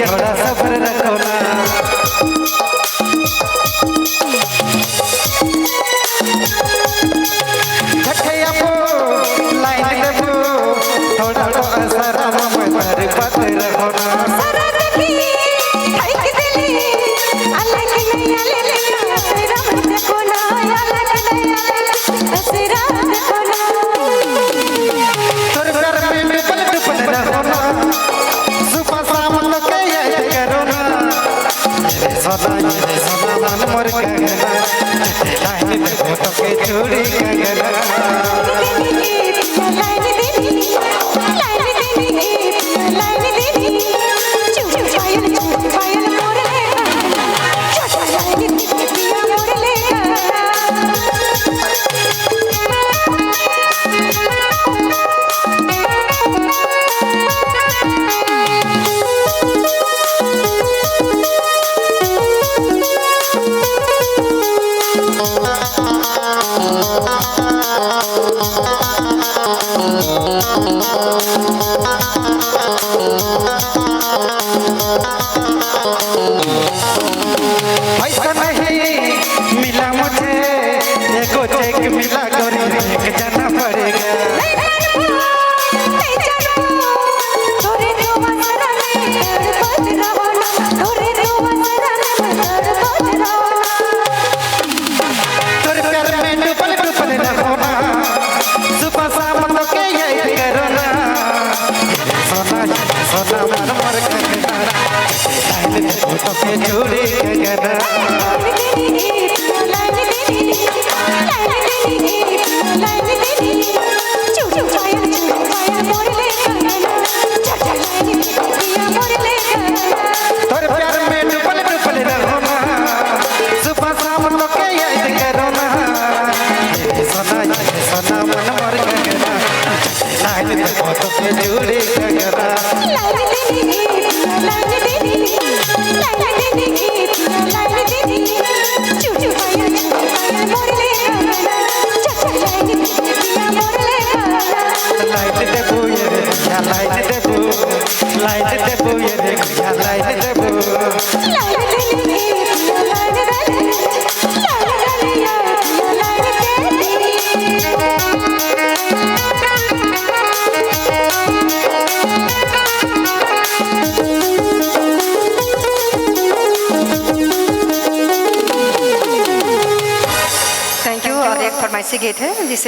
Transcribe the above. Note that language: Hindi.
थोड़ा सब्र रखो ना। लाइन देबो थोड़ा तो असरम मर पत रखो ना। सोना मन मोर कहना लाइन देबो तो के चूड़ी पैसा नहीं मिला मुझे एको चेक मिला गोरी लेके जाना पड़ेगा। तोरे प्यार में डूबल डूबल रहो ना सुबह शाम तो के याद करो ना। सोना सोना मन मोर कंगना लाइन देबू तो के चूड़ी कंगना तोर प्यार में डुबल डुबल रहो ना सुबह शाम तो के याद करो ना सोना मन मोर कंगना लाइन देबू तो के चूड़ी कंगना लाइट देबू ये रे या लाइट देबू ये रे या लाइट देबू थैंक यू। और एक फरमाइशी गीत है जिसे